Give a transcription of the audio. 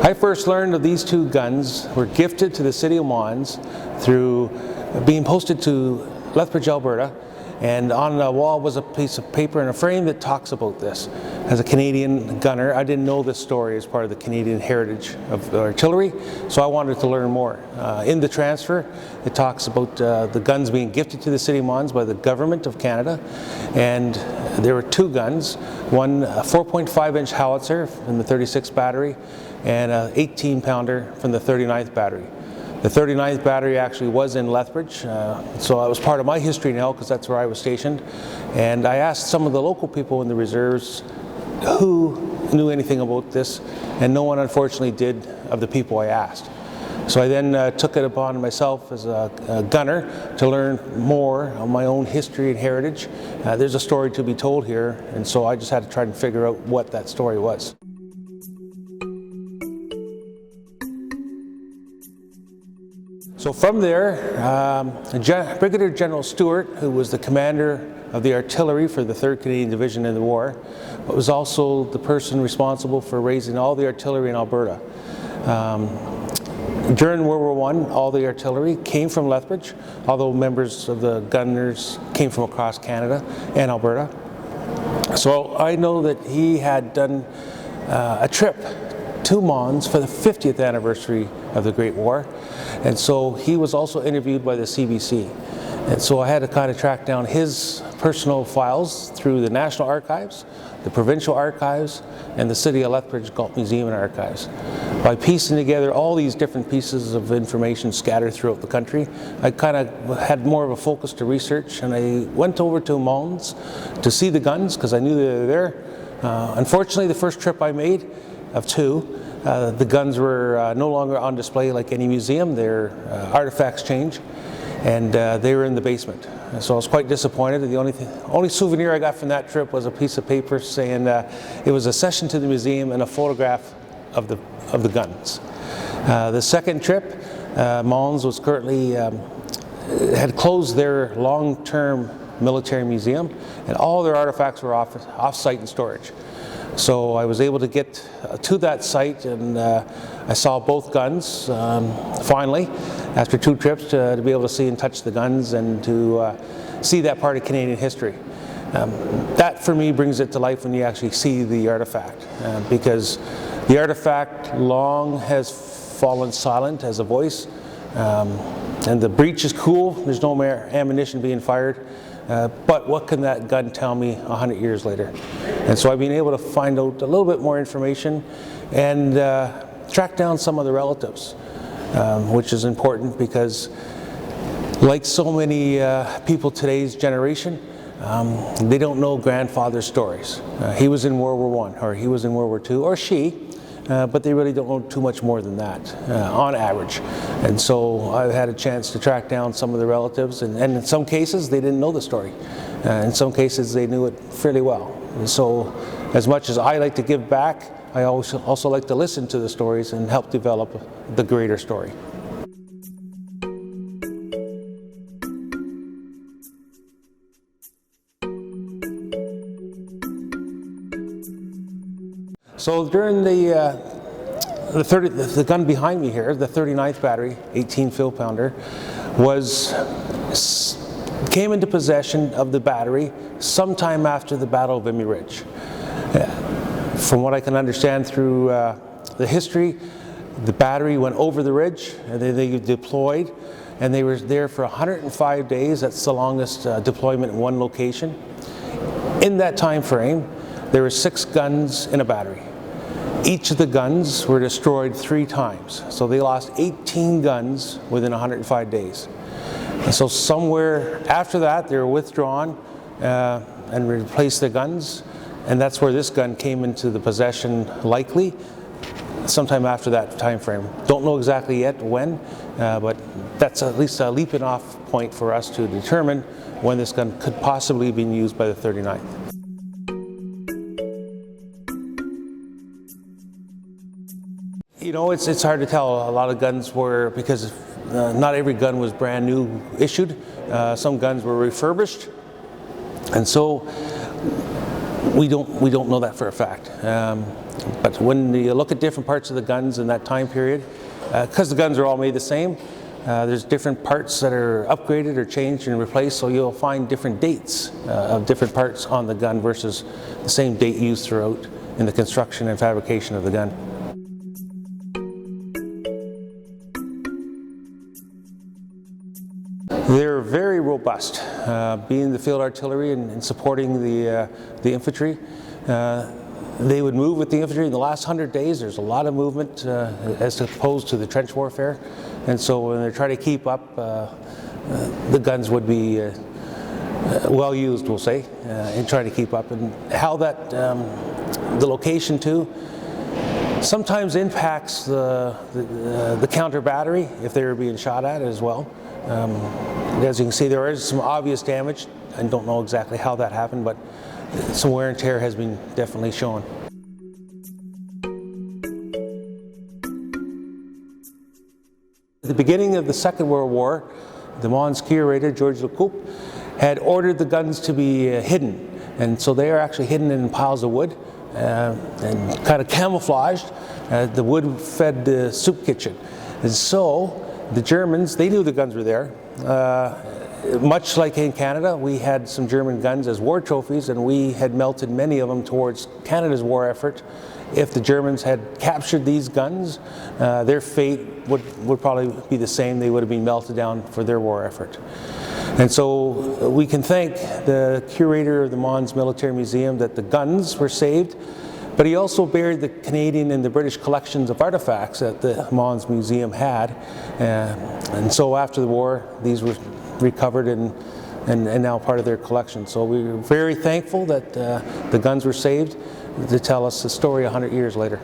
I first learned of these two guns were gifted to the city of Mons through being posted to Lethbridge, Alberta, and on the wall was a piece of paper and a frame that talks about this. As a Canadian gunner, I didn't know this story as part of the Canadian heritage of the artillery, so I wanted to learn more. In the transfer, it talks about the guns being gifted to the city of Mons by the government of Canada, and there were two guns, one a 4.5-inch howitzer from the 36th battery and an 18-pounder from the 39th battery. The 39th battery actually was in Lethbridge, so that was part of my history now because that's where I was stationed. And I asked some of the local people in the reserves who knew anything about this, and no one unfortunately did of the people I asked. So I then took it upon myself as a gunner to learn more on my own history and heritage. There's a story to be told here, and so I just had to try and figure out what that story was. So from there, Brigadier-General Stewart, who was the commander of the artillery for the 3rd Canadian Division in the war, but was also the person responsible for raising all the artillery in Alberta. During World War I, all the artillery came from Lethbridge, although members of the gunners came from across Canada and Alberta. So I know that he had done a trip to Mons for the 50th anniversary of the Great War, and so he was also interviewed by the CBC. And so I had to kind of track down his personal files through the National Archives, the Provincial Archives, and the City of Lethbridge Galt Museum and Archives. By piecing together all these different pieces of information scattered throughout the country, I kind of had more of a focus to research, and I went over to Mons to see the guns because I knew they were there. Unfortunately, the first trip I made of two, the guns were no longer on display like any museum. Their artifacts changed, and they were in the basement. And so I was quite disappointed. The only souvenir I got from that trip was a piece of paper saying it was a session to the museum and a photograph of the guns. The second trip, Mons was currently had closed their long-term military museum, and all their artifacts were off-site in storage. So I was able to get to that site, and I saw both guns finally after two trips to be able to see and touch the guns and to see that part of Canadian history. That for me brings it to life when you actually see the artifact, because the artifact long has fallen silent as a voice, and the breech is cool. There's no more ammunition being fired. But what can that gun tell me 100 years later? And so I've been able to find out a little bit more information and track down some of the relatives, which is important because, like so many people today's generation, they don't know grandfather's stories. He was in World War I, or he was in World War II, or she, but they really don't know too much more than that on average. And so I've had a chance to track down some of the relatives, and in some cases they didn't know the story. In some cases they knew it fairly well. And so as much as I like to give back, I also like to listen to the stories and help develop the greater story. So during the gun behind me here, the 39th battery, 18 field pounder, came into possession of the battery sometime after the Battle of Vimy Ridge. From what I can understand through the history, the battery went over the ridge, and they deployed, and they were there for 105 days. That's the longest deployment in one location. In that time frame, there were 6 guns in a battery. Each of the guns were destroyed 3 times. So they lost 18 guns within 105 days. And so somewhere after that, they were withdrawn and replaced the guns. And that's where this gun came into the possession, likely sometime after that time frame. Don't know exactly yet when, but that's at least a leaping off point for us to determine when this gun could possibly be used by the 39th. You know, it's hard to tell. A lot of guns were, because not every gun was brand new issued. Some guns were refurbished. And so we don't know that for a fact. But when you look at different parts of the guns in that time period, because the guns are all made the same, there's different parts that are upgraded or changed and replaced, so you'll find different dates of different parts on the gun versus the same date used throughout in the construction and fabrication of the gun. They're very robust, being the field artillery and supporting the infantry. They would move with the infantry. In the last 100 days, there's a lot of movement as opposed to the trench warfare. And so when they're trying to keep up, the guns would be well used, we'll say, in trying to keep up. And how that, the location too, sometimes impacts the counter battery if they were being shot at as well. As you can see, there is some obvious damage. I don't know exactly how that happened, but some wear and tear has been definitely shown. At the beginning of the Second World War, the Mons curator, George Lecoulp, had ordered the guns to be hidden. And so they are actually hidden in piles of wood and kind of camouflaged. The wood fed the soup kitchen. And so the Germans, they knew the guns were there. Much like in Canada, we had some German guns as war trophies, and we had melted many of them towards Canada's war effort. If the Germans had captured these guns, their fate would probably be the same. They would have been melted down for their war effort. And so we can thank the curator of the Mons Military Museum that the guns were saved, but he also buried the Canadian and the British collections of artifacts that the Mons Museum had. And so after the war, these were recovered and now part of their collection. So we were very thankful that the guns were saved to tell us the story 100 years later.